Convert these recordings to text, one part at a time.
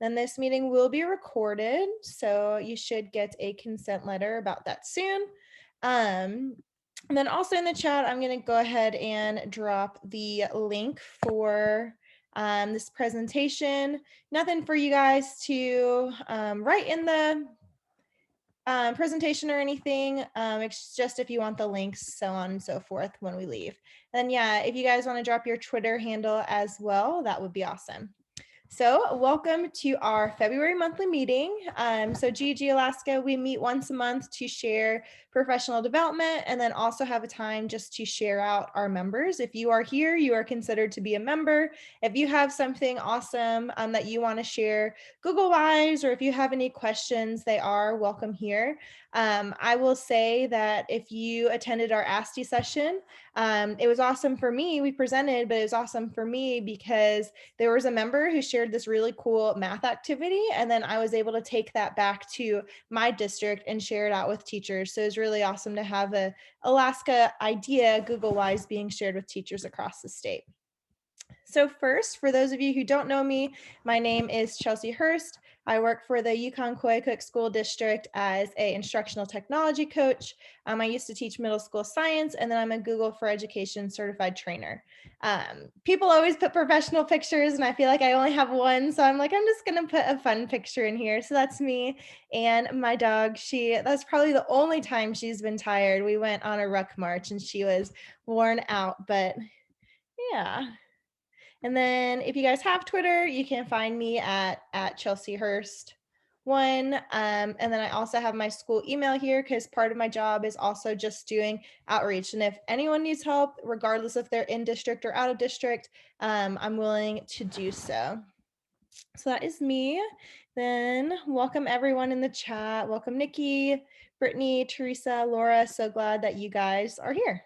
Then this meeting will be recorded, so you should get a consent letter about that soon. And then also in the chat, I'm going to go ahead and drop the link for this presentation. Nothing for you guys to write in the presentation or anything. It's just if you want the links, so on and so forth when we leave. Then yeah, if you guys want to drop your Twitter handle as well, that would be awesome. So welcome to our February monthly meeting. So GG Alaska, we meet once a month to share professional development and then also have a time just to share out our members. If you are here, you are considered to be a member. If you have something awesome that you want to share Google-wise, or if you have any questions, they are welcome here. I will say that if you attended our ASTI session, it was awesome for me. We presented, but it was awesome for me because there was a member who shared this really cool math activity, and then I was able to take that back to my district and share it out with teachers. So it was really awesome to have a Alaska idea Google-wise being shared with teachers across the state. So first, for those of you who don't know me, my name is Chelsea Hurst. I work for the Yukon-Koyukuk School District as an instructional technology coach. I used to teach middle school science, and then I'm a Google for Education certified trainer. People always put professional pictures, and I feel like I only have one, so I'm like, I'm just gonna put a fun picture in here. So that's me and my dog. That's probably the only time she's been tired. We went on a ruck march, and she was worn out, but yeah. And then if you guys have Twitter, you can find me at Chelsea Hurst one. And then I also have my school email here because part of my job is also just doing outreach. And if anyone needs help, regardless if they're in district or out of district, I'm willing to do so. So that is me. Then welcome everyone in the chat. Welcome Nikki, Brittany, Teresa, Laura. So glad that you guys are here.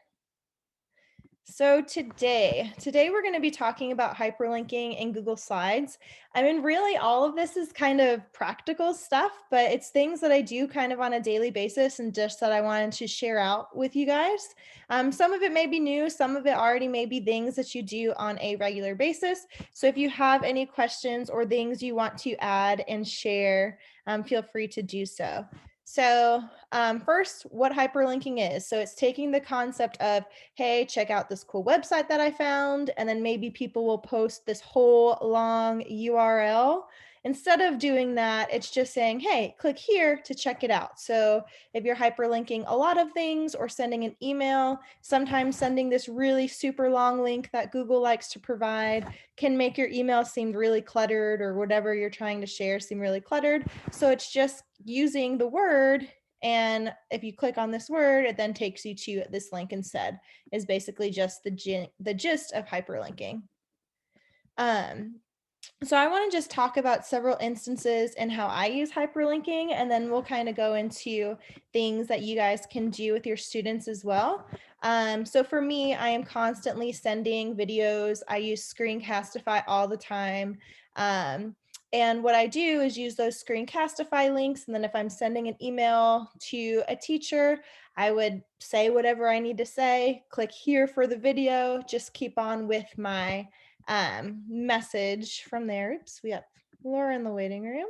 So today we're going to be talking about hyperlinking in Google Slides. I mean, really all of this is kind of practical stuff, but it's things that I do kind of on a daily basis and just that I wanted to share out with you guys. Some of it may be new, some of it already may be things that you do on a regular basis. So if you have any questions or things you want to add and share, feel free to do so. So first, what hyperlinking is. So it's taking the concept of, hey, check out this cool website that I found, and then maybe people will post this whole long URL. Instead of doing that, it's just saying, hey, click here to check it out. So if you're hyperlinking a lot of things or sending an email, sometimes sending this really super long link that Google likes to provide can make your email seem really cluttered, or whatever you're trying to share seem really cluttered. So it's just using the word, and if you click on this word, it then takes you to this link instead, is basically just the gist of hyperlinking. So I want to just talk about several instances and how I use hyperlinking, and then we'll kind of go into things that you guys can do with your students as well. So for me, I am constantly sending videos. I use Screencastify all the time. And what I do is use those Screencastify links. And then if I'm sending an email to a teacher, I would say whatever I need to say, click here for the video, just keep on with my message from there. Oops, we got Laura in the waiting room.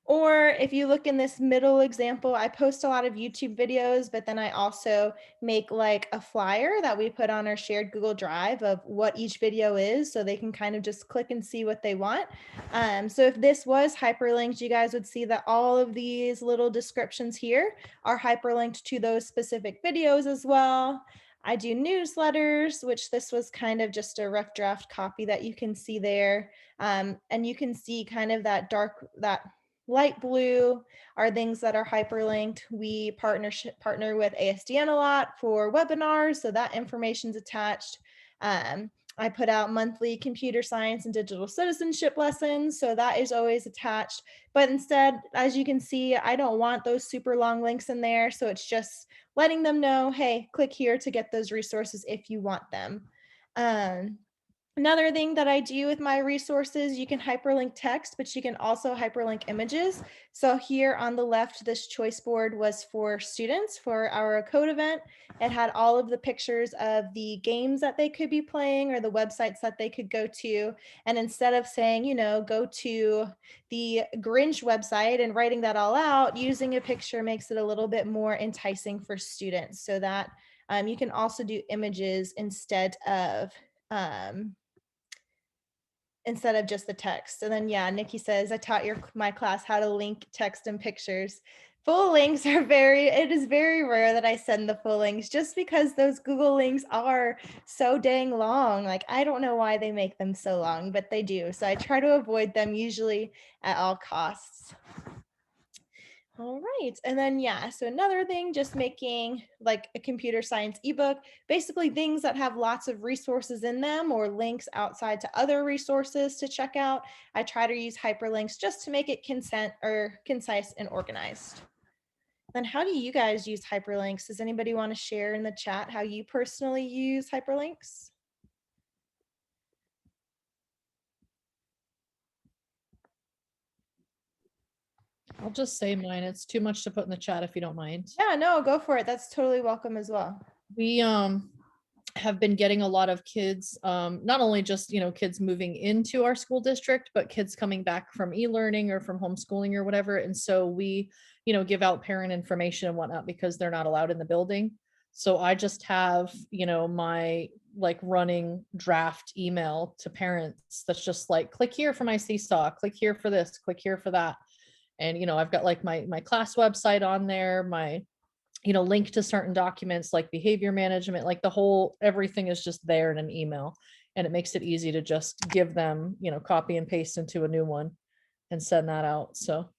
Or if you look in this middle example, I post a lot of YouTube videos, but then I also make like a flyer that we put on our shared Google Drive of what each video is, so they can kind of just click and see what they want. So if this was hyperlinked, you guys would see that all of these little descriptions here are hyperlinked to those specific videos as well. I do newsletters, which this was kind of just a rough draft copy that you can see there. And you can see kind of that light blue are things that are hyperlinked. We partner with ASDN a lot for webinars, so that information's attached. I put out monthly computer science and digital citizenship lessons, so that is always attached. But instead, as you can see, I don't want those super long links in there, so it's just letting them know, hey, click here to get those resources if you want them. Another thing that I do with my resources, you can hyperlink text, but you can also hyperlink images. So here on the left, this choice board was for students for our code event. It had all of the pictures of the games that they could be playing or the websites that they could go to. And instead of saying, go to the Grinch website and writing that all out, using a picture makes it a little bit more enticing for students so that you can also do images instead of just the text. And then, yeah, Nikki says, I taught my class how to link text and pictures. Full links are it is very rare that I send the full links just because those Google links are so dang long. Like, I don't know why they make them so long, but they do. So I try to avoid them usually at all costs. All right. And then, yeah, so another thing, just making like a computer science ebook, basically things that have lots of resources in them or links outside to other resources to check out. I try to use hyperlinks just to make it concise and organized. Then how do you guys use hyperlinks? Does anybody want to share in the chat how you personally use hyperlinks? I'll just say mine. It's too much to put in the chat if you don't mind. Yeah, no, go for it. That's totally welcome as well. We have been getting a lot of kids, not only just kids moving into our school district, but kids coming back from e-learning or from homeschooling or whatever. And so we give out parent information and whatnot because they're not allowed in the building. So I just have my like running draft email to parents that's just like, click here for my seesaw, click here for this, click here for that. And I've got like my class website on there, my link to certain documents like behavior management, like the whole everything is just there in an email. And it makes it easy to just give them copy and paste into a new one and send that out. So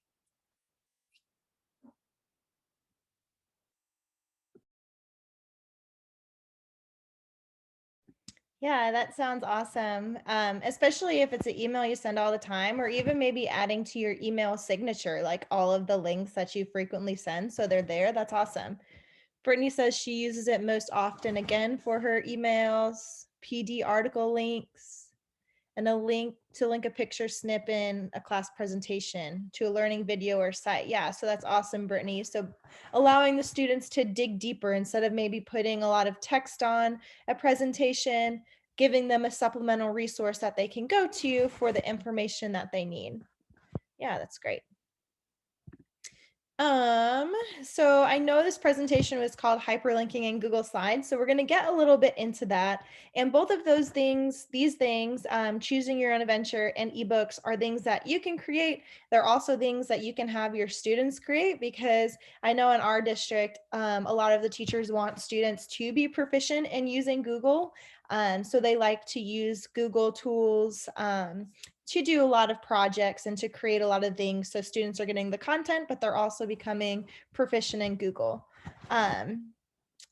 Yeah, that sounds awesome. Especially if it's an email you send all the time, or even maybe adding to your email signature, like all of the links that you frequently send. So they're there. That's awesome. Brittany says she uses it most often again for her emails, PD article links, and a link to link a picture snip in a class presentation to a learning video or site. Yeah, so that's awesome, Brittany. So allowing the students to dig deeper instead of maybe putting a lot of text on a presentation, giving them a supplemental resource that they can go to for the information that they need. Yeah, that's great. So I know this presentation was called hyperlinking in Google Slides. So we're going to get a little bit into that. And both of these things, choosing your own adventure and ebooks are things that you can create. They're also things that you can have your students create because I know in our district, a lot of the teachers want students to be proficient in using Google. So they like to use Google tools, to do a lot of projects and to create a lot of things. So students are getting the content, but they're also becoming proficient in Google.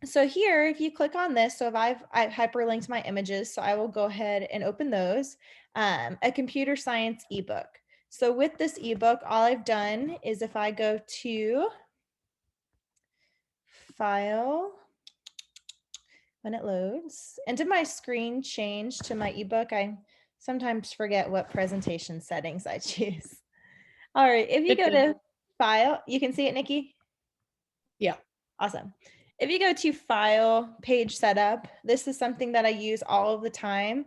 So here, if you click on this, so if I've hyperlinked my images, so I will go ahead and open those, a computer science ebook. So with this ebook, all I've done is if I go to file, when it loads, and did my screen change to my ebook? I sometimes forget what presentation settings I choose. All right, if you go to file, you can see it, Nikki? yeah. Awesome. If you go to file, page setup, this is something that I use all of the time.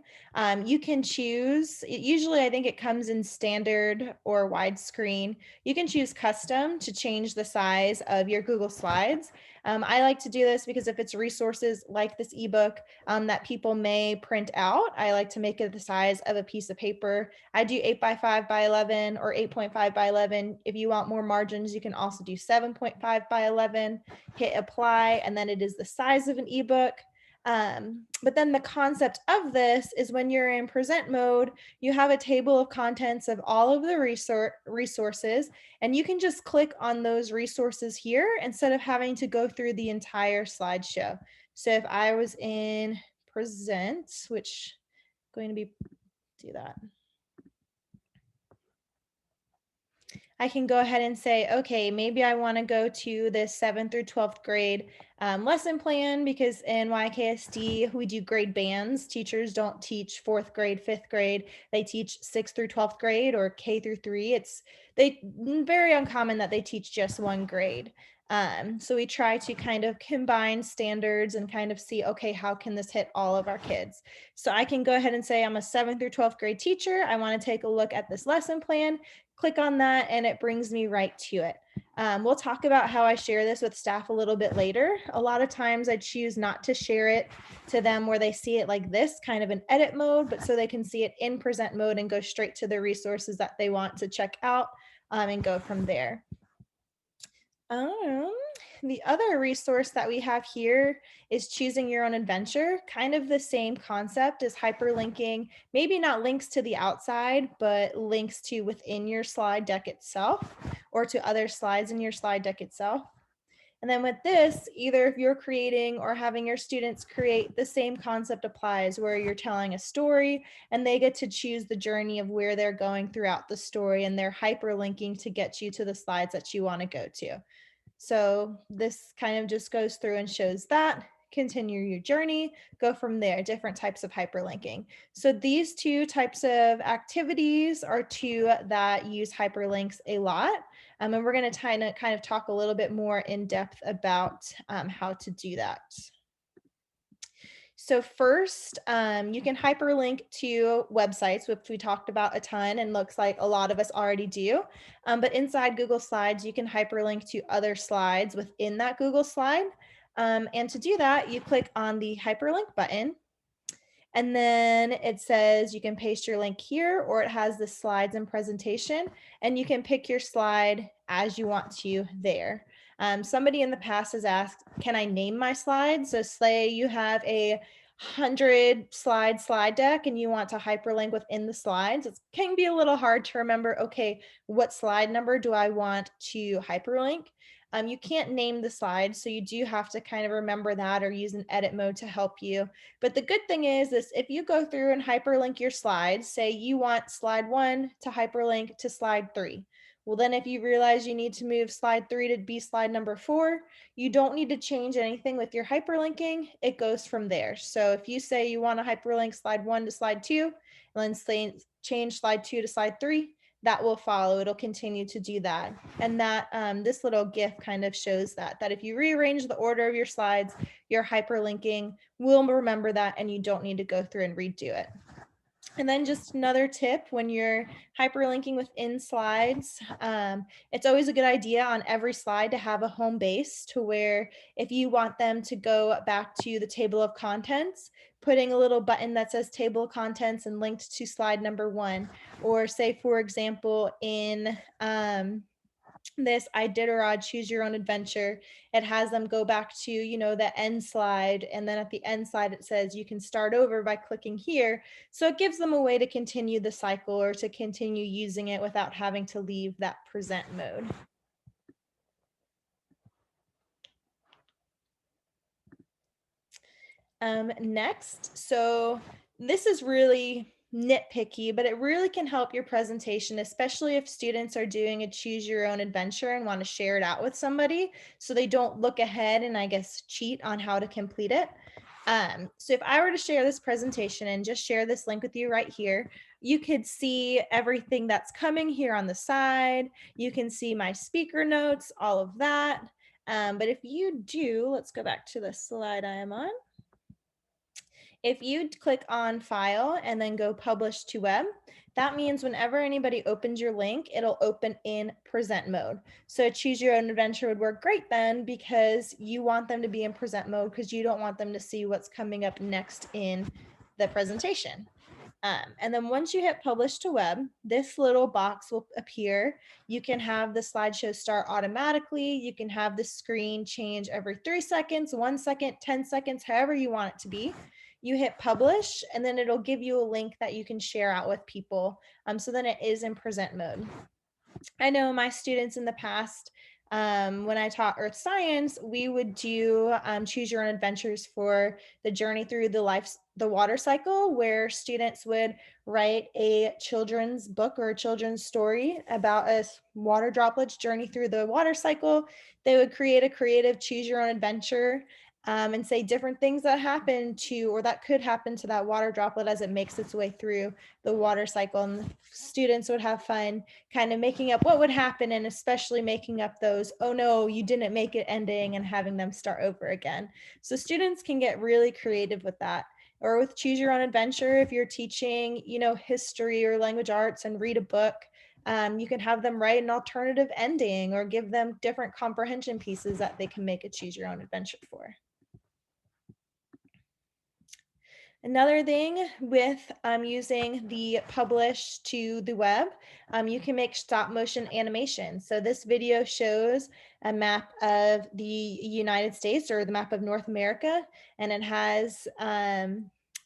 You can choose, usually I think it comes in standard or widescreen. You can choose custom to change the size of your Google Slides. I like to do this because if it's resources like this ebook that people may print out, I like to make it the size of a piece of paper. I do 8x5 by 11 or 8.5 by 11. If you want more margins, you can also do 7.5 by 11. Hit apply, and then it is the size of an ebook. But then the concept of this is when you're in present mode, you have a table of contents of all of the resources, and you can just click on those resources here instead of having to go through the entire slideshow. So if I was in present, which I'm going to be do that. I can go ahead and say, okay, maybe I want to go to this 7th through 12th grade lesson plan because in YKSD we do grade bands. Teachers don't teach 4th grade, 5th grade. They teach 6th through 12th grade or K through 3. It's very uncommon that they teach just one grade. So we try to kind of combine standards and kind of see, okay, how can this hit all of our kids? So I can go ahead and say I'm a 7th through 12th grade teacher. I want to take a look at this lesson plan, click on that, and it brings me right to it. We'll talk about how I share this with staff a little bit later. A lot of times I choose not to share it to them where they see it like this, kind of in edit mode, but so they can see it in present mode and go straight to the resources that they want to check out and go from there. Um, the other resource that we have here is choosing your own adventure, kind of the same concept as hyperlinking, maybe not links to the outside, but links to within your slide deck itself or to other slides in your slide deck itself. And then with this, either if you're creating or having your students create, the same concept applies where you're telling a story and they get to choose the journey of where they're going throughout the story and they're hyperlinking to get you to the slides that you want to go to. So this kind of just goes through and shows that, continue your journey, go from there, different types of hyperlinking. So these two types of activities are two that use hyperlinks a lot. And we're going to kind of talk a little bit more in depth about how to do that. So first, you can hyperlink to websites, which we talked about a ton and looks like a lot of us already do. But inside Google Slides, you can hyperlink to other slides within that Google slide. And to do that, you click on the hyperlink button. And then it says you can paste your link here, or it has the slides and presentation, and you can pick your slide as you want to there. Somebody in the past has asked, can I name my slides? So say you have a 100 slide deck and you want to hyperlink within the slides. It can be a little hard to remember, okay, what slide number do I want to hyperlink? You can't name the slides, so you do have to kind of remember that or use an edit mode to help you. But the good thing is if you go through and hyperlink your slides, say you want slide 1 to hyperlink to slide 3. Well, then if you realize you need to move slide 3 to be slide number 4, you don't need to change anything with your hyperlinking. It goes from there. So if you say you want to hyperlink slide 1 to slide 2, and then change slide 2 to slide 3, that will follow. It'll continue to do that. And that this little GIF kind of shows that if you rearrange the order of your slides, your hyperlinking will remember that and you don't need to go through and redo it. And then just another tip when you're hyperlinking within slides, it's always a good idea on every slide to have a home base to where if you want them to go back to the table of contents, putting a little button that says table of contents and linked to slide number 1. Or say, for example, in this Iditarod choose your own adventure, it has them go back to the end slide, and then at the end slide it says you can start over by clicking here, so it gives them a way to continue the cycle or to continue using it without having to leave that present mode. Next, so this is really nitpicky, but it really can help your presentation, especially if students are doing a choose your own adventure and want to share it out with somebody so they don't look ahead and I guess cheat on how to complete it. So if I were to share this presentation and just share this link with you right here, you could see everything that's coming here on the side. You can see my speaker notes, all of that. But if you do, let's go back to the slide I am on. If you click on file and then go publish to web, that means whenever anybody opens your link, it'll open in present mode. So choose your own adventure would work great then because you want them to be in present mode because you don't want them to see what's coming up next in the presentation. And then once you hit publish to web, this little box will appear. You can have the slideshow start automatically. You can have the screen change every 3 seconds, 1 second, 10 seconds, however you want it to be. You hit publish and then it'll give you a link that you can share out with people. So then it is in present mode. I know my students in the past, When I taught earth science, we would do choose your own adventures for the journey through the water cycle, where students would write a children's book or a children's story about a water droplet's journey through the water cycle. They would create a creative choose your own adventure, and say different things that happen to or that could happen to that water droplet as it makes its way through the water cycle. And the students would have fun kind of making up what would happen, and especially making up those, oh no, you didn't make it ending, and having them start over again. So students can get really creative with that. Or with choose your own adventure, if you're teaching, history or language arts and read a book, you can have them write an alternative ending or give them different comprehension pieces that they can make a choose your own adventure for. Another thing with using the publish to the web, you can make stop motion animation. So this video shows a map of the United States, or the map of North America, and it has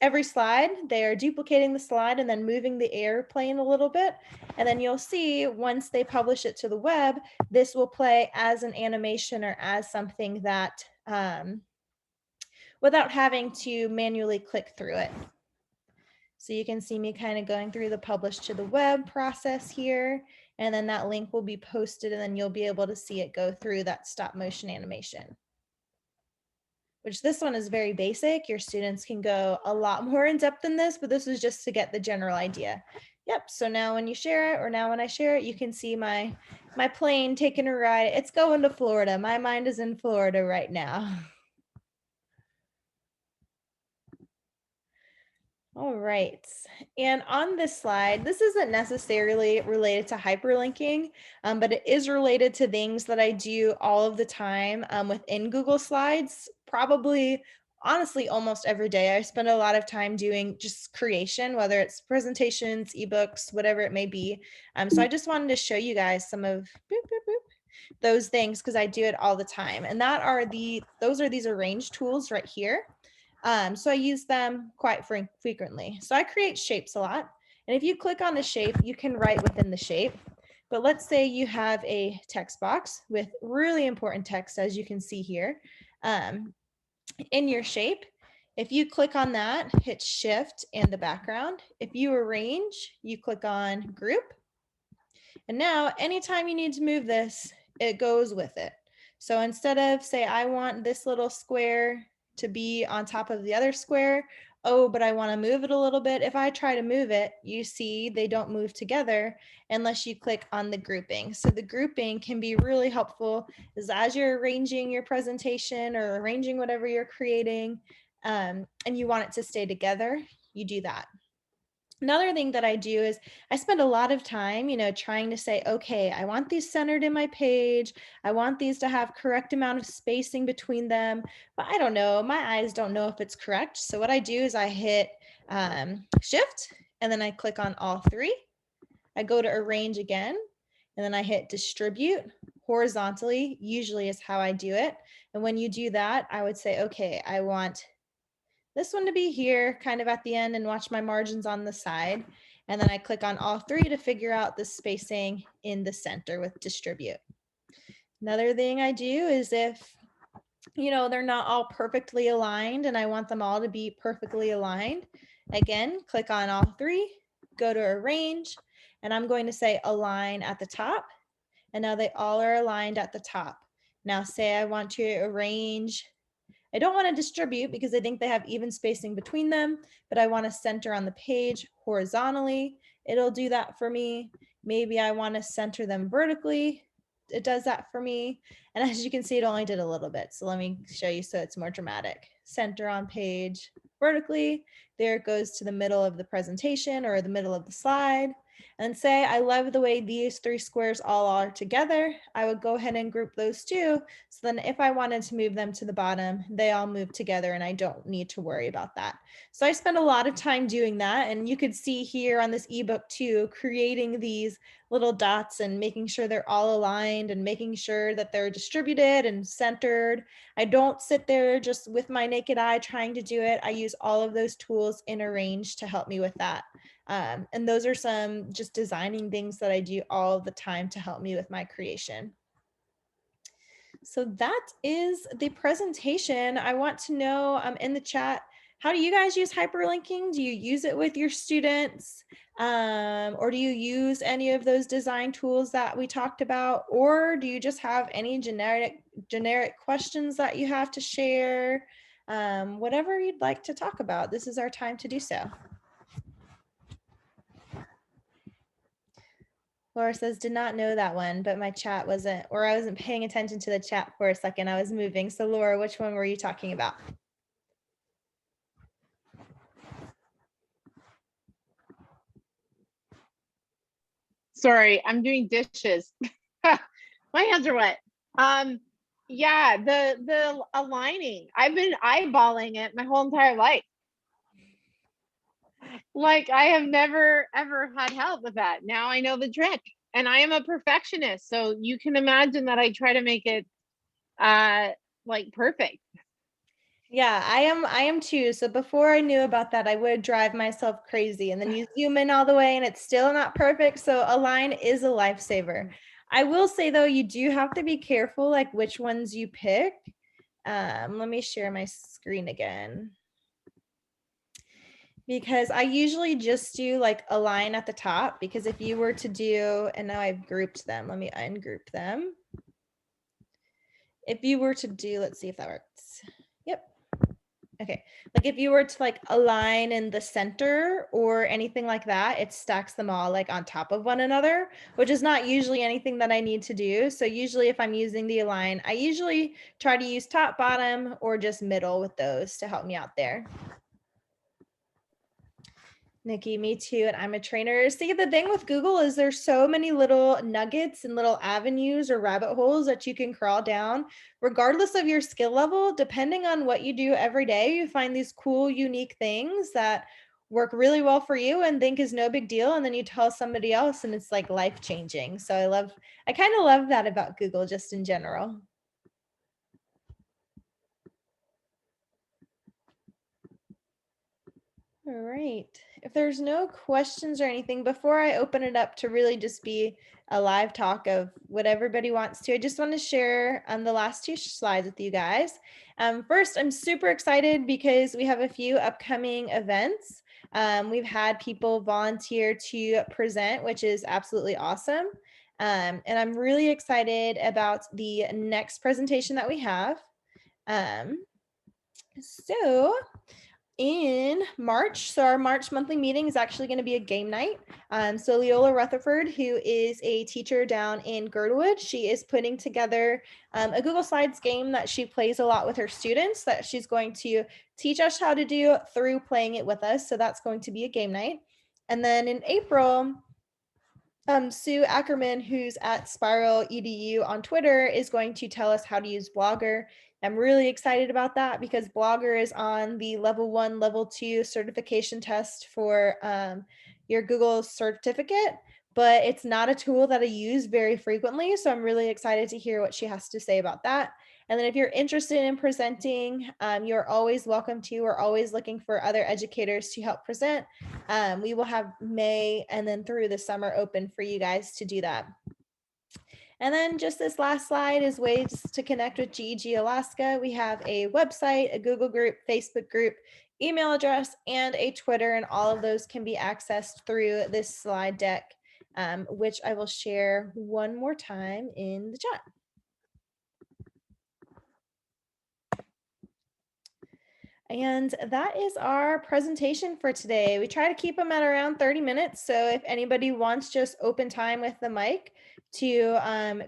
every slide. They are duplicating the slide and then moving the airplane a little bit. And then you'll see once they publish it to the web, this will play as an animation or as something that without having to manually click through it. So you can see me kind of going through the publish to the web process here, and then that link will be posted, and then you'll be able to see it go through that stop motion animation. Which this one is very basic. Your students can go a lot more in depth than this, but this is just to get the general idea. Yep, so now when you share it, or now when I share it, you can see my plane taking a ride. It's going to Florida. My mind is in Florida right now. All right. And on this slide, this isn't necessarily related to hyperlinking, but it is related to things that I do all of the time within Google Slides, probably honestly almost every day. I spend a lot of time doing just creation, whether it's presentations, ebooks, whatever it may be. So I just wanted to show you guys some of those things because I do it all the time. And those are these arrange tools right here. So I use them quite frequently. So I create shapes a lot. And if you click on the shape, you can write within the shape. But let's say you have a text box with really important text, as you can see here, in your shape. If you click on that, hit shift and the background. If you arrange, you click on group. And now anytime you need to move this, it goes with it. So instead of say, I want this little square to be on top of the other square, oh, but I want to move it a little bit. If I try to move it, you see they don't move together unless you click on the grouping. So the grouping can be really helpful as you're arranging your presentation or arranging whatever you're creating, and you want it to stay together, you do that. Another thing that I do is I spend a lot of time, trying to say, okay, I want these centered in my page. I want these to have correct amount of spacing between them, but I don't know. My eyes don't know if it's correct. So what I do is I hit shift and then I click on all three. I go to arrange again, and then I hit distribute horizontally, usually is how I do it. And when you do that, I would say, okay, I want this one to be here kind of at the end and watch my margins on the side. And then I click on all three to figure out the spacing in the center with distribute. Another thing I do is if, they're not all perfectly aligned and I want them all to be perfectly aligned, again, click on all three, go to arrange, and I'm going to say align at the top. And now they all are aligned at the top. Now say I want to arrange, I don't want to distribute because I think they have even spacing between them, but I want to center on the page horizontally. It'll do that for me. Maybe I want to center them vertically. It does that for me. And as you can see, it only did a little bit. So let me show you so it's more dramatic. Center on page vertically. There it goes to the middle of the presentation or the middle of the slide. And say I love the way these three squares all are together. I would go ahead and group those two. So then if I wanted to move them to the bottom, they all move together and I don't need to worry about that. So I spend a lot of time doing that. And you could see here on this ebook too, creating these little dots and making sure they're all aligned and making sure that they're distributed and centered. I don't sit there just with my naked eye trying to do it. I use all of those tools in Arrange to help me with that. And those are some just designing things that I do all the time to help me with my creation. So that is the presentation. I want to know in the chat, how do you guys use hyperlinking? Do you use it with your students? Or do you use any of those design tools that we talked about? Or do you just have any generic questions that you have to share? Whatever you'd like to talk about, this is our time to do so. Laura says, did not know that one, but my chat wasn't, or I wasn't paying attention to the chat for a second. I was moving. So Laura, which one were you talking about? Sorry, I'm doing dishes. My hands are wet. Yeah, the aligning. I've been eyeballing it my whole entire life. Like, I have never ever had help with that. Now I know the trick, and I am a perfectionist, so you can imagine that I try to make it like perfect. Yeah, I am too. So before I knew about that, I would drive myself crazy, and then you zoom in all the way and it's still not perfect. So Align is a lifesaver. I will say though, you do have to be careful like which ones you pick. Let me share my screen again. Because I usually just do like Align at the top, because if you were to do, and now I've grouped them, let me ungroup them. If you were to do, let's see if that works. Yep. Okay, like if you were to like align in the center or anything like that, it stacks them all like on top of one another, which is not usually anything that I need to do. So usually if I'm using the align, I usually try to use top, bottom, or just middle with those to help me out there. Nikki, me too. And I'm a trainer. See, the thing with Google is there's so many little nuggets and little avenues or rabbit holes that you can crawl down, regardless of your skill level. Depending on what you do every day, you find these cool, unique things that work really well for you and think is no big deal. And then you tell somebody else and it's like life changing. So I kind of love that about Google just in general. All right. If there's no questions or anything, before I open it up to really just be a live talk of what everybody wants to, I just want to share the last two slides with you guys. First, I'm super excited because we have a few upcoming events. We've had people volunteer to present, which is absolutely awesome. And I'm really excited about the next presentation that we have. So in March. So our March monthly meeting is actually going to be a game night. So Leola Rutherford, who is a teacher down in Girdwood, she is putting together a Google Slides game that she plays a lot with her students that she's going to teach us how to do through playing it with us. So that's going to be a game night. And then in April, Sue Ackerman, who's at Spiral EDU on Twitter, is going to tell us how to use Blogger. I'm really excited about that because Blogger is on the level 1, level 2 certification test for your Google certificate, but it's not a tool that I use very frequently. So I'm really excited to hear what she has to say about that. And then if you're interested in presenting, you're always welcome to. We're always looking for other educators to help present. We will have May and then through the summer open for you guys to do that. And then just this last slide is ways to connect with GEG Alaska. We have a website, a Google group, Facebook group, email address, and a Twitter, and all of those can be accessed through this slide deck, which I will share one more time in the chat. And that is our presentation for today. We try to keep them at around 30 minutes. So if anybody wants just open time with the mic to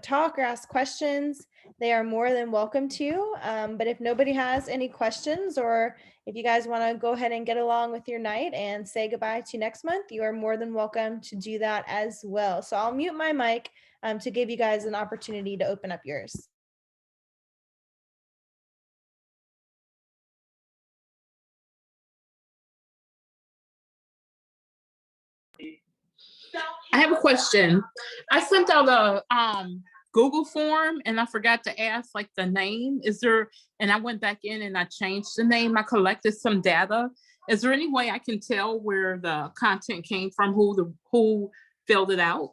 talk or ask questions, they are more than welcome to. But if nobody has any questions, or if you guys want to go ahead and get along with your night and say goodbye to next month, you are more than welcome to do that as well. So I'll mute my mic to give you guys an opportunity to open up yours. I have a question. I sent out a Google form and I forgot to ask like the name. Is there, and I went back in and I changed the name. I collected some data. Is there any way I can tell where the content came from, who filled it out?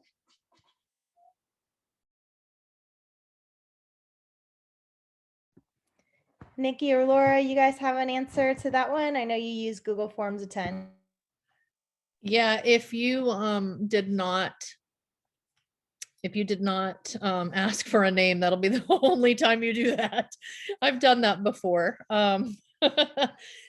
Nikki or Laura, you guys have an answer to that one? I know you use Google Forms a ton. Yeah, if you did not ask for a name, that'll be the only time you do that. I've done that before.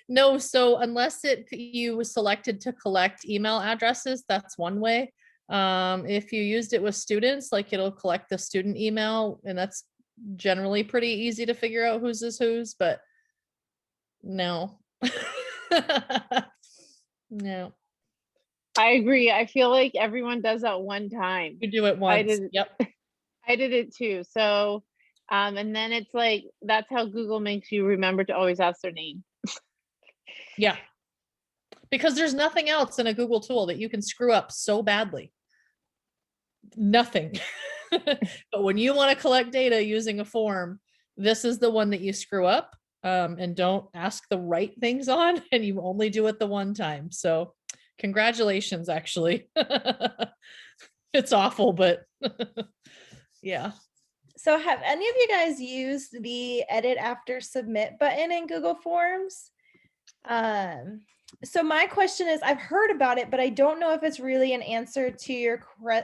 No, so unless you was selected to collect email addresses, that's one way. If you used it with students, like it'll collect the student email, and that's generally pretty easy to figure out whose is whose, but no. No, I agree. I feel like everyone does that one time. you do it once. Yep. I did it too. So, and then it's like, that's how Google makes you remember to always ask their name. Yeah. Because there's nothing else in a Google tool that you can screw up so badly. Nothing. But when you want to collect data using a form, this is the one that you screw up, and don't ask the right things on, and you only do it the one time. So congratulations, actually. It's awful, but yeah. So have any of you guys used the edit after submit button in Google Forms? So my question is, I've heard about it, but I don't know if it's really an answer to your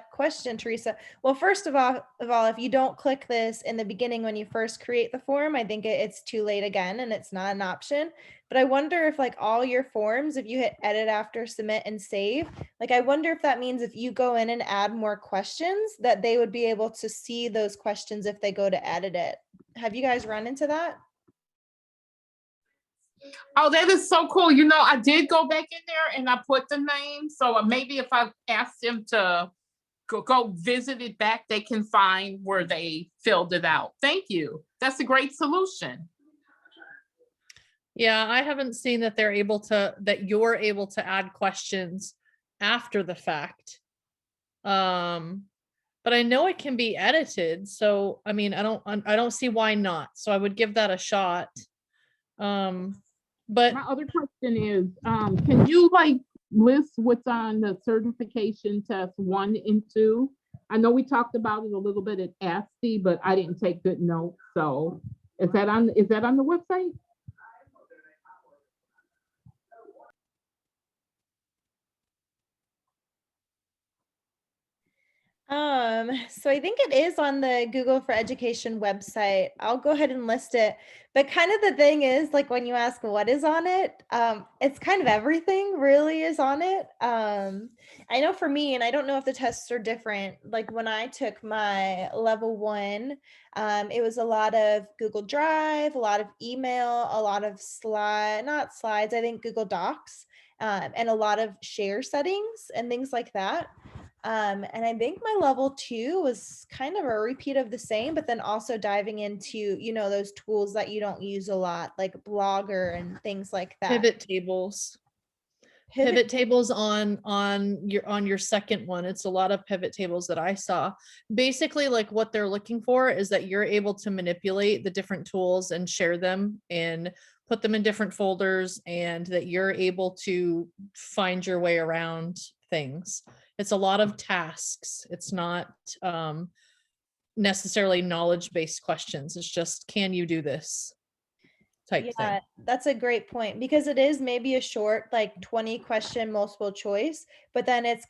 question, Teresa. Well, first of all, if you don't click this in the beginning when you first create the form, I think it's too late again and it's not an option. But I wonder if like all your forms, if you hit edit after submit and save, like I wonder if that means if you go in and add more questions that they would be able to see those questions if they go to edit it. Have you guys run into that? Oh, that is so cool. You know, I did go back in there and I put the name. So maybe if I ask them to go visit it back, they can find where they filled it out. Thank you. That's a great solution. Yeah, I haven't seen that you're able to add questions after the fact. But I know it can be edited. So, I mean, I don't see why not. So I would give that a shot. But my other question is, can you like list what's on the certification test 1 and 2? I know we talked about it a little bit at ASTI, but I didn't take good notes. So is that on the website? So I think it is on the Google for Education website. I'll go ahead and list it. But kind of the thing is, like when you ask what is on it, it's kind of everything really is on it. I know for me, and I don't know if the tests are different, like when I took my level 1, it was a lot of Google Drive, a lot of email, a lot of not slides, I think Google Docs, and a lot of share settings and things like that. And I think my level 2 was kind of a repeat of the same, but then also diving into, you know, those tools that you don't use a lot, like Blogger and things like that. pivot tables. Pivot tables on your second one. It's a lot of pivot tables that I saw. Basically, like what they're looking for is that you're able to manipulate the different tools and share them and put them in different folders, and that you're able to find your way around things. It's a lot of tasks. It's not necessarily knowledge-based questions. It's just, can you do this type thing. That's a great point, because it is maybe a short, like 20 question multiple choice, but then it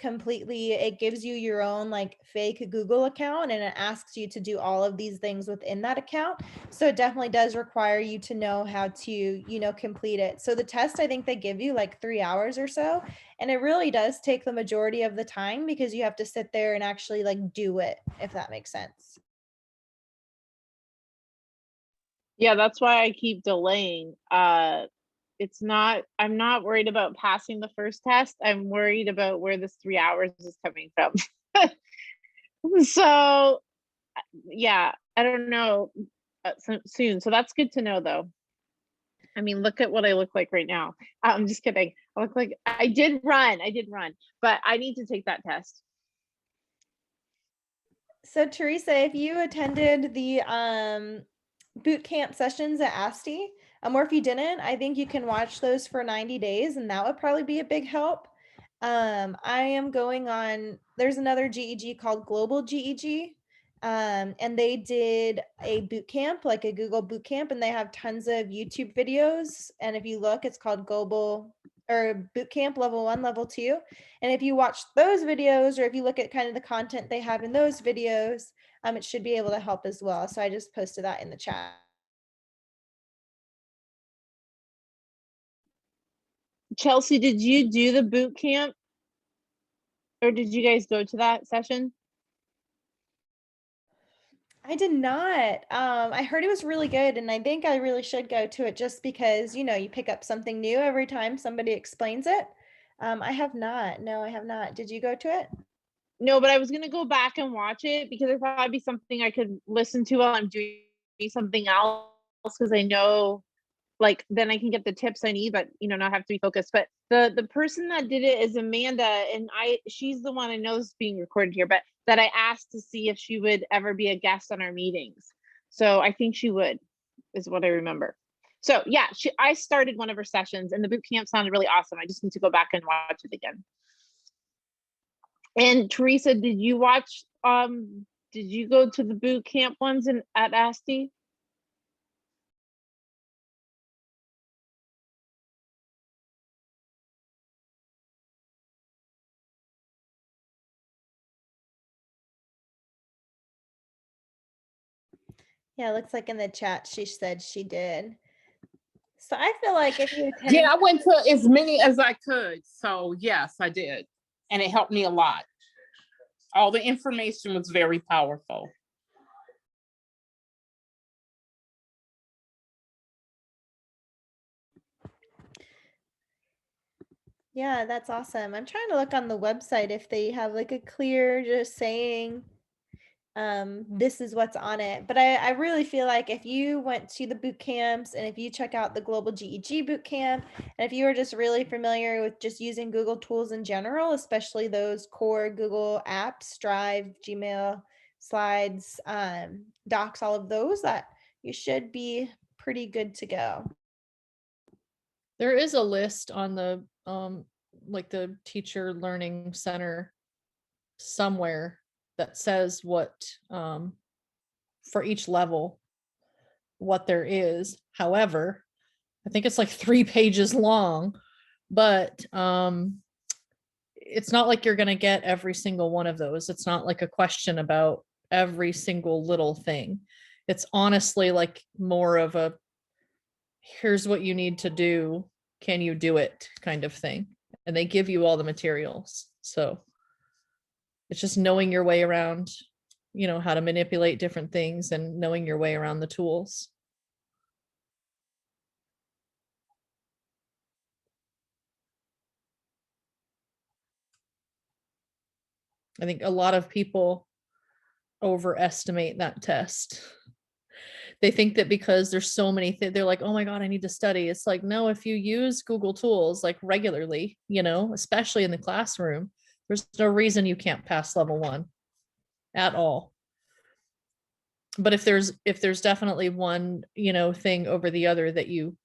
gives you your own like fake Google account and it asks you to do all of these things within that account. So it definitely does require you to know how to, you know, complete it. So the test, I think they give you like 3 hours or so, and it really does take the majority of the time because you have to sit there and actually like do it, if that makes sense. Yeah, that's why I keep delaying. I'm not worried about passing the first test. I'm worried about where this 3 hours is coming from. So yeah, I don't know, soon. So that's good to know though. I mean, look at what I look like right now. I'm just kidding. I did run, but I need to take that test. So Teresa, if you attended the boot camp sessions at ASTI, or if you didn't, I think you can watch those for 90 days and that would probably be a big help. I am going on, there's another GEG called Global GEG, And they did a boot camp, like a Google boot camp, and they have tons of YouTube videos. And if you look, it's called Global or Boot Camp Level 1, Level 2. And if you watch those videos, or if you look at kind of the content they have in those videos, it should be able to help as well. So I just posted that in the chat. Chelsea, did you do the boot camp? Or did you guys go to that session? I did not. I heard it was really good, and I think I really should go to it just because, you know, you pick up something new every time somebody explains it. I have not. No, I have not. Did you go to it? No, but I was gonna go back and watch it because there'd probably be something I could listen to while I'm doing something else, because I know, like, then I can get the tips I need, but you know, not have to be focused. But the person that did it is Amanda, and she's the one, I know this is being recorded here, but that I asked to see if she would ever be a guest on our meetings. So I think she would, is what I remember. So yeah, I started one of her sessions, and the boot camp sounded really awesome. I just need to go back and watch it again. And Teresa, did you watch, did you go to the boot camp ones at ASTI? Yeah, it looks like in the chat she said she did. So I feel like if you attend, Yeah, I went to as many as I could. So yes, I did. And it helped me a lot. All the information was very powerful. yeah, that's awesome. I'm trying to look on the website if they have like a clear just saying this is what's on it. But I really feel like if you went to the boot camps, and if you check out the Global GEG boot camp, and if you are just really familiar with just using Google tools in general, especially those core Google apps, Drive, Gmail, Slides, Docs, all of those, that you should be pretty good to go. There is a list on the like the teacher learning center somewhere that says what for each level what there is. However, I think it's like 3 pages long, but it's not like you're going to get every single one of those. It's not like a question about every single little thing. It's honestly like more of a here's what you need to do, can you do it kind of thing. And they give you all the materials. So it's just knowing your way around, you know, how to manipulate different things and knowing your way around the tools. I think a lot of people overestimate that test. They think that because there's so many things, they're like, oh my God, I need to study. It's like, no, if you use Google tools like regularly, you know, especially in the classroom, there's no reason you can't pass level 1 at all. But if there's definitely one, you know, thing over the other that you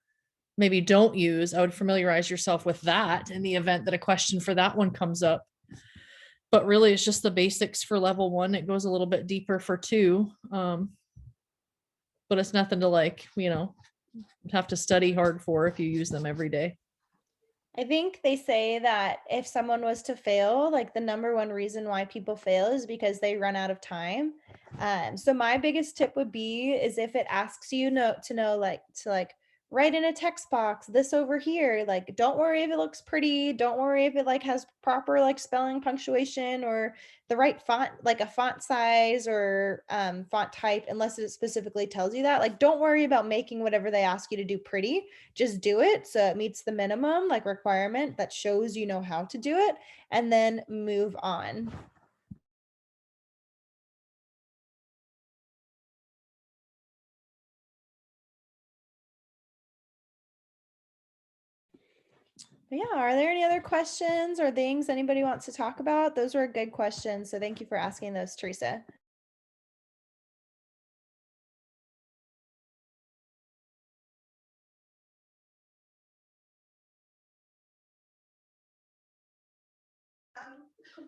maybe don't use, I would familiarize yourself with that in the event that a question for that one comes up. But really it's just the basics for level 1. It goes a little bit deeper for 2. But it's nothing to like, you know, have to study hard for if you use them every day. I think they say that if someone was to fail, like the number one reason why people fail is because they run out of time. So my biggest tip would be is if it asks you to know like to like write in a text box this over here, like don't worry if it looks pretty, don't worry if it like has proper like spelling, punctuation, or the right font, like a font size or font type, unless it specifically tells you that. Like don't worry about making whatever they ask you to do pretty, just do it so it meets the minimum like requirement that shows you know how to do it, and then move on. But yeah, are there any other questions or things anybody wants to talk about? Those were good questions, so thank you for asking those, Teresa.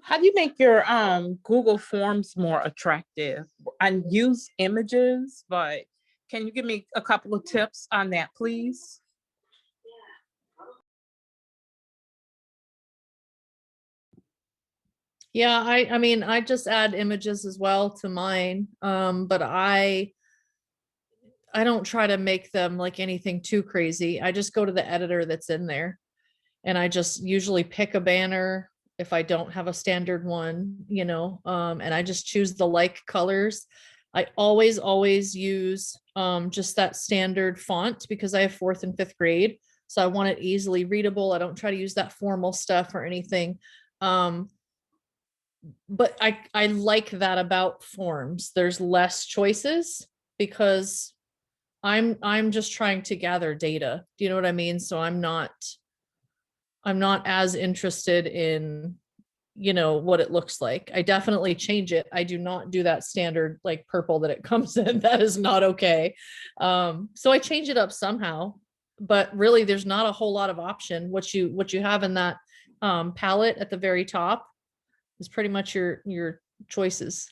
How do you make your Google Forms more attractive? I use images, but can you give me a couple of tips on that, please? Yeah, I mean, I just add images as well to mine. But I don't try to make them like anything too crazy. I just go to the editor that's in there and I just usually pick a banner if I don't have a standard one, and I just choose the like colors. I always use just that standard font because I have fourth and fifth grade. So I want it easily readable. I don't try to use that formal stuff or anything. Um, but I like that about forms. There's less choices because I'm just trying to gather data. Do you know what I mean? So I'm not as interested in, what it looks like. I definitely change it. I do not do that standard like purple that it comes in. That is not okay. So I change it up somehow, but really there's not a whole lot of option. What you have in that palette at the very top is pretty much your choices.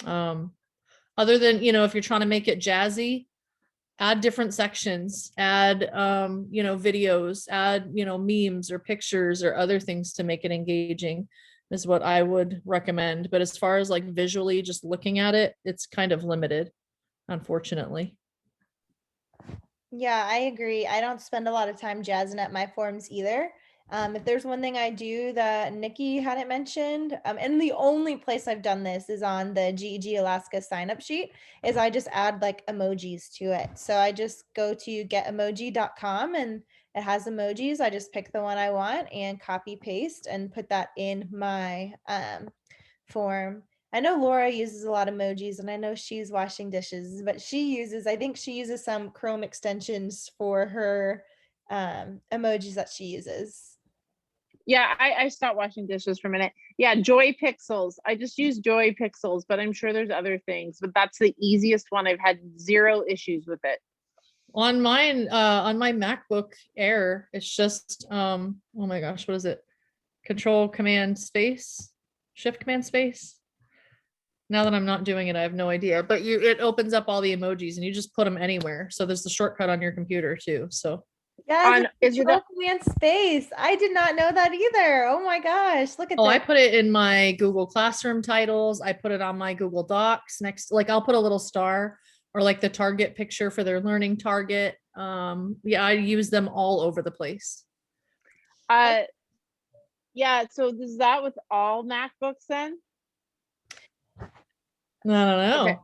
Other than, if you're trying to make it jazzy, add different sections, add videos, add memes or pictures or other things to make it engaging is what I would recommend. But as far as like visually just looking at it, it's kind of limited, unfortunately. Yeah, I agree. I don't spend a lot of time jazzing up my forms either. If there's one thing I do that Nikki hadn't mentioned, and the only place I've done this is on the GEG Alaska sign up sheet, is I just add like emojis to it. So I just go to getomoji.com and it has emojis. I just pick the one I want and copy paste and put that in my form. I know Laura uses a lot of emojis and I know she's washing dishes, but I think she uses some Chrome extensions for her emojis that she uses. Yeah, I stopped washing dishes for a minute. Yeah, Joy Pixels. I just use Joy Pixels, but I'm sure there's other things, but that's the easiest one. I've had zero issues with it. On mine, on my MacBook Air, it's just oh my gosh, what is it? Control Command Space, Shift Command Space. Now that I'm not doing it, I have no idea. But it opens up all the emojis and you just put them anywhere. So there's the shortcut on your computer too. So Yes, Is it Control Command Space. I did not know that either. Oh my gosh, look at I this. put it in my Google Classroom titles. I put it on my Google Docs next. Like I'll put a little star or like the target picture for their learning target. Yeah, I use them all over the place. Yeah, so is that with all MacBooks then? I don't know. Okay.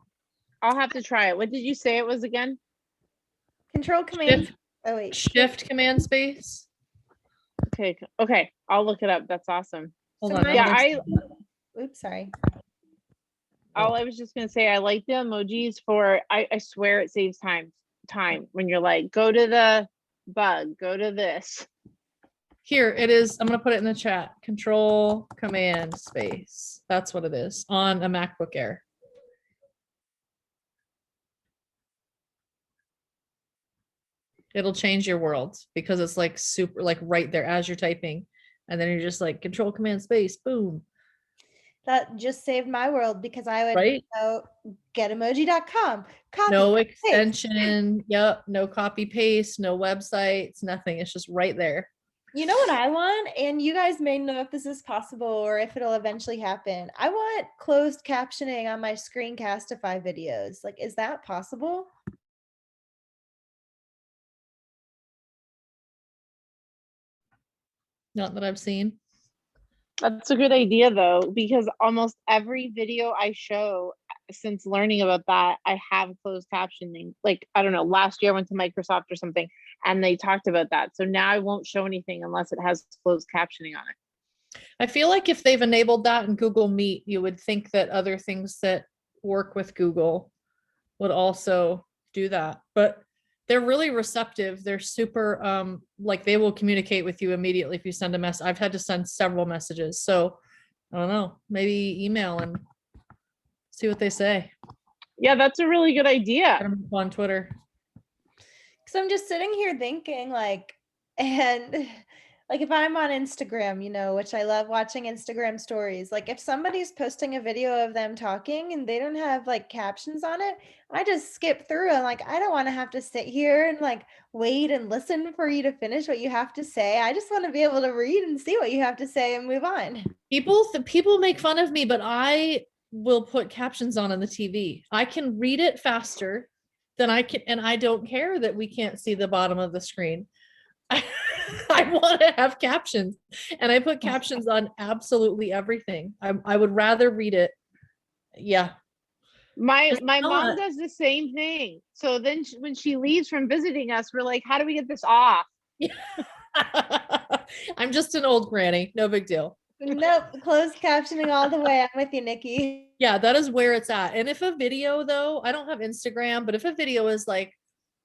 I'll have to try it. What did you say it was again? Control Command. Shift, Oh wait. Shift Command Space. Okay. I'll look it up. That's awesome. Hold So on. my- Oops, sorry. I was just gonna say I like the emojis for I swear it saves time when you're like, go to the bug, go to this. Here it is. I'm going to put it in the chat. Control Command Space. That's what it is on a MacBook Air. It'll change your world because it's like super, like right there as you're typing. And then you're just like Control Command Space, boom. That just saved my world because I would Right? go getomoji.com. Copy. No paste. extension. Yep. No copy paste, no websites, nothing. It's just right there. You know what I want? And you guys may know if this is possible or if it'll eventually happen. I want closed captioning on my Screencastify videos. Like, is that possible? Not that I've seen. That's a good idea though, because almost every video I show since learning about that, I have closed captioning. Like, I don't know, last year I went to Microsoft or something and they talked about that. So now I won't show anything unless it has closed captioning on it. I feel like if they've enabled that in Google Meet, you would think that other things that work with Google would also do that. But they're really receptive. They're super like they will communicate with you immediately if you send a message. I've had to send several messages. So I don't know, maybe email and see what they say. Yeah, that's a really good idea. On Twitter. Because I'm just sitting here thinking like, and like if I'm on Instagram, which I love watching Instagram stories, like if somebody's posting a video of them talking and they don't have like captions on it, I just skip through and like I don't want to have to sit here and like wait and listen for you to finish what you have to say. I just want to be able to read and see what you have to say and move on. People make fun of me, but I will put captions on the TV. I can read it faster than I can, and I don't care that we can't see the bottom of the screen. I want to have captions, and I put captions on absolutely everything. I would rather read it. Yeah. My It's mom not. does the same thing. So then when she leaves from visiting us, we're like, how do we get this off? I'm just an old granny. No big deal. Nope, closed captioning all the way. I'm with you, Nikki. Yeah, that is where it's at. And if a video, though, I don't have Instagram, but if a video is like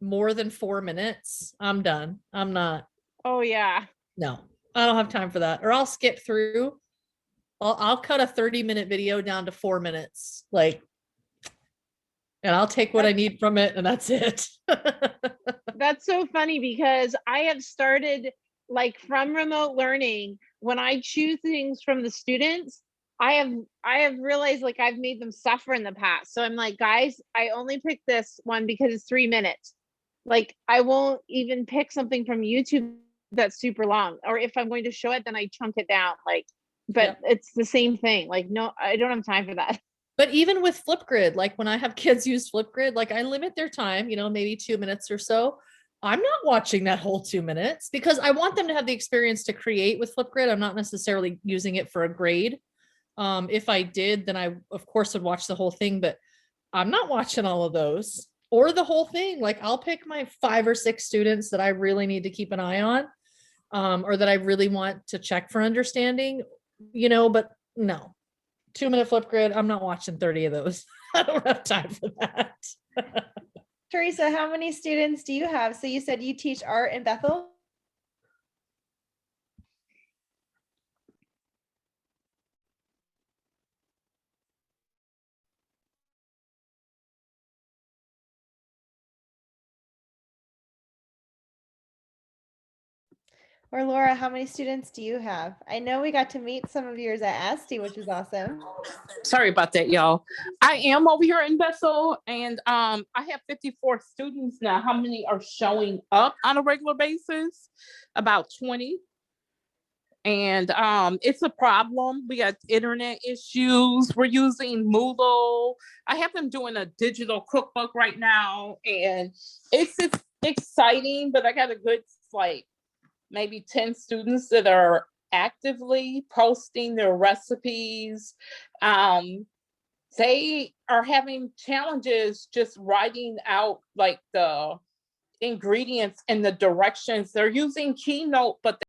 more than 4 minutes, I'm done. I'm not. Oh yeah. No, I don't have time for that. Or I'll skip through. I'll cut a 30-minute video down to 4 minutes. Like, and I'll take what I need from it, and that's it. That's so funny because I have started like from remote learning, when I choose things from the students, I have realized like I've made them suffer in the past. So I'm like, guys, I only picked this one because it's 3 minutes. Like I won't even pick something from YouTube that's super long. Or if I'm going to show it, then I chunk it down. Like, but it's the same thing. Like, no, I don't have time for that. But even with Flipgrid, like when I have kids use Flipgrid, like I limit their time, maybe 2 minutes or so. I'm not watching that whole 2 minutes because I want them to have the experience to create with Flipgrid. I'm not necessarily using it for a grade. If I did, then I of course would watch the whole thing, but I'm not watching all of those or the whole thing. Like I'll pick my 5 or 6 students that I really need to keep an eye on, or that I really want to check for understanding, but no. 2-minute Flipgrid, I'm not watching 30 of those. I don't have time for that. Teresa, how many students do you have? So you said you teach art in Bethel? Or Laura, how many students do you have? I know we got to meet some of yours at ASTI, which was awesome. Sorry about that, y'all. I am over here in Bethel, and I have 54 students now. How many are showing up on a regular basis? About 20. And it's a problem. We got internet issues. We're using Moodle. I have them doing a digital cookbook right now, and it's exciting, but I got a good maybe 10 students that are actively posting their recipes. They are having challenges just writing out like the ingredients and the directions. They're using Keynote, but